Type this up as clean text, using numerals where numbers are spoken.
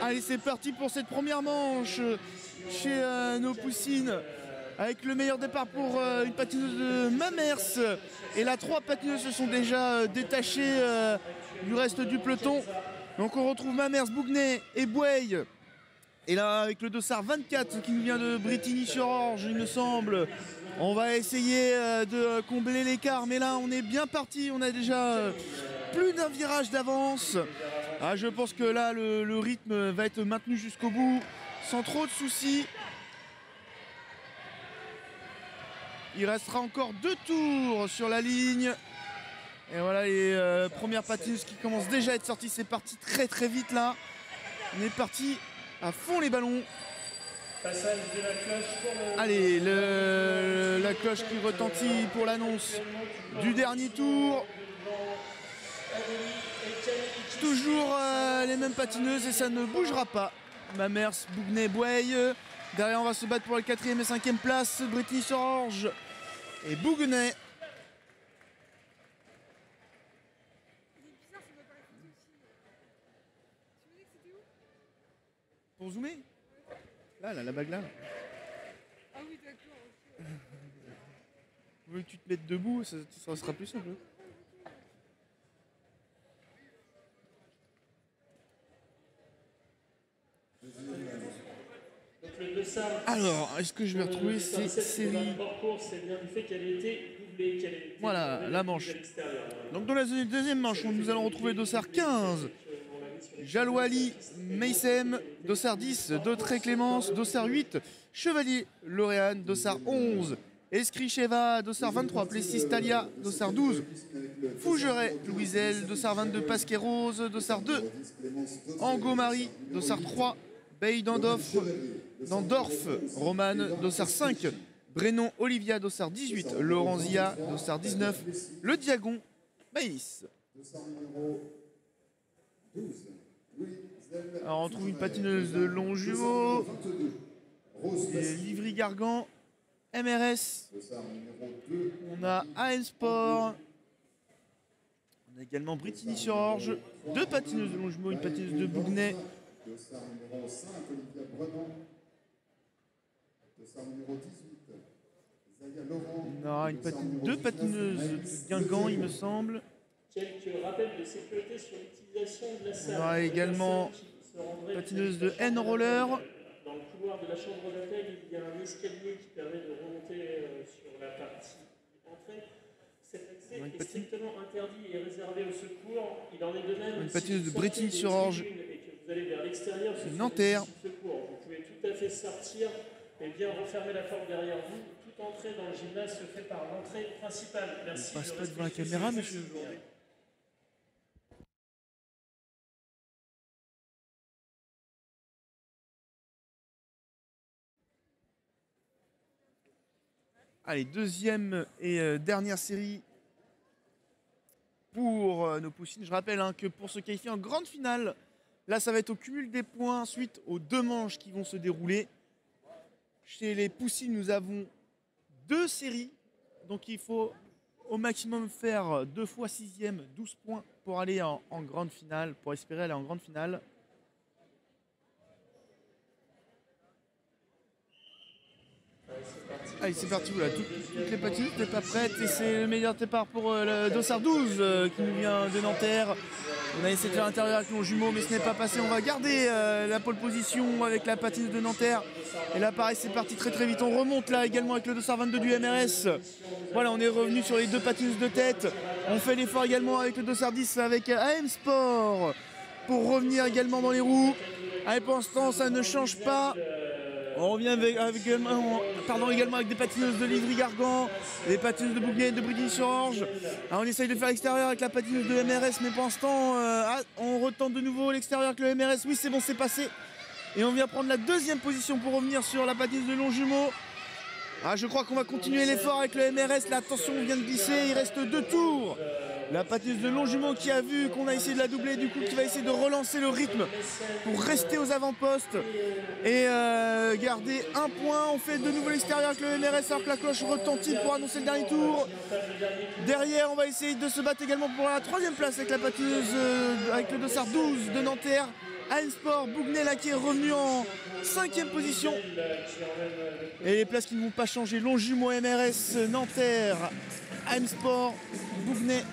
Allez, c'est parti pour cette première manche chez nos poussines. Avec le meilleur départ pour une patineuse de Mamers. Et là, 3 patineuses se sont déjà détachées du reste du peloton. Donc on retrouve Mamers, Bouguenay et Bouey. Et là, avec le dossard 24 qui nous vient de Brétigny-sur-Orge, il me semble, on va essayer de combler l'écart. Mais là, on est bien parti. On a déjà plus d'un virage d'avance. Ah, je pense que là, le rythme va être maintenu jusqu'au bout, sans trop de soucis. Il restera encore 2 tours sur la ligne. Et voilà les premières patineuses qui commencent déjà à être sorties. C'est parti très très vite là. On est parti à fond les ballons. Passage de la cloche pour le... Allez, la cloche qui retentit pour l'annonce du dernier tour. Toujours les mêmes patineuses et ça ne bougera pas. Mamers, Bouguenay, Bouey. Derrière, on va se battre pour la 4e et 5e place. Brétigny-sur-Orge et Bouguenay. Pour zoomer? Là, la bague là. Ah oui, d'accord. Vous voulez que tu te mettes debout, ça sera plus simple. Alors, est-ce que je vais retrouver ces séries? Voilà, la manche. Donc dans la deuxième manche, nous allons retrouver dossard 15. Jalouali, Meissem, dossard 10, Dautré Clémence, dossard 8, Chevalier, Lauréane, dossard 11, Escricheva, dossard 23, Plessis Talia, dossard 12, Fougeret, Louiselle, dossard 22, Pasquet Rose, dossard 2, Angot-Marie, dossard 3, Bay d'Andorf, Romane, dossard 5, Brennon, Olivia, dossard 18, Laurenzia, dossard 19, Le Diagon, Maïs. Alors on trouve une patineuse de Longjumeau, Livry-Gargan, MRS, on a AM Sport, on a également Brétigny-sur-Orge, 2 patineuses de Longjumeau, une patineuse de Bouguenay. On a 2 patineuses de Guingamp, il me semble. Quelques rappels de sécurité sur l'utilisation de la salle. On a également patineuse de N-Roller. Dans le couloir de la chambre d'accueil, il y a un escalier qui permet de remonter sur la partie entrée. Cet accès est strictement interdit et réservé au secours. Il en est de même une patineuse de Brétigny-sur-Orge. Et que vous allez vers l'extérieur, Nanterre. Vous pouvez tout à fait sortir et bien refermer la porte derrière vous. Toute entrée dans le gymnase se fait par l'entrée principale. Merci. On passe pas devant la caméra, monsieur. Allez, deuxième et dernière série pour nos poussines. Je rappelle que pour se qualifier en grande finale, là ça va être au cumul des points suite aux 2 manches qui vont se dérouler. Chez les poussines, nous avons 2 séries. Donc il faut au maximum faire 2 fois 6e, 12 points pour aller en grande finale, pour espérer aller en grande finale. Allez, c'est parti, voilà, toutes les patineuses n'étaient pas prêtes et c'est le meilleur départ pour le dossard 12 qui nous vient de Nanterre. On a essayé de faire l'intérieur avec nos jumeaux mais ce n'est pas passé. On va garder la pole position avec la patineuse de Nanterre. Et là pareil, c'est parti très très vite. On remonte là également avec le dossard 22 du MRS. Voilà, on est revenu sur les 2 patineuses de tête. On fait l'effort également avec le dossard 10 avec AM Sport pour revenir également dans les roues. Allez, pour l'instant ça ne change pas. On revient également avec des patineuses de Livry-Gargan, des patineuses de Bouguenay et de Brétigny-sur-Orge. On essaye de faire l'extérieur avec la patineuse de MRS, mais pour l'instant, on retente de nouveau l'extérieur avec le MRS. Oui, c'est bon, c'est passé. Et on vient prendre la 2e position pour revenir sur la patineuse de Longjumeau. Je crois qu'on va continuer l'effort avec le MRS. Là, attention, on vient de glisser, il reste 2 tours. La patineuse de Longjumeau qui a vu qu'on a essayé de la doubler, du coup qui va essayer de relancer le rythme pour rester aux avant-postes et garder 1 point. On fait de nouveau l'extérieur avec le MRS alors que la cloche retentit pour annoncer le dernier tour. Derrière, on va essayer de se battre également pour la 3e place avec la patineuse avec le dossard 12 de Nanterre. AM-Sport, Bougnay là qui est revenu en 5e position. Et les places qui ne vont pas changer, Longjumeau, MRS, Nanterre, AM-Sport, Bougnay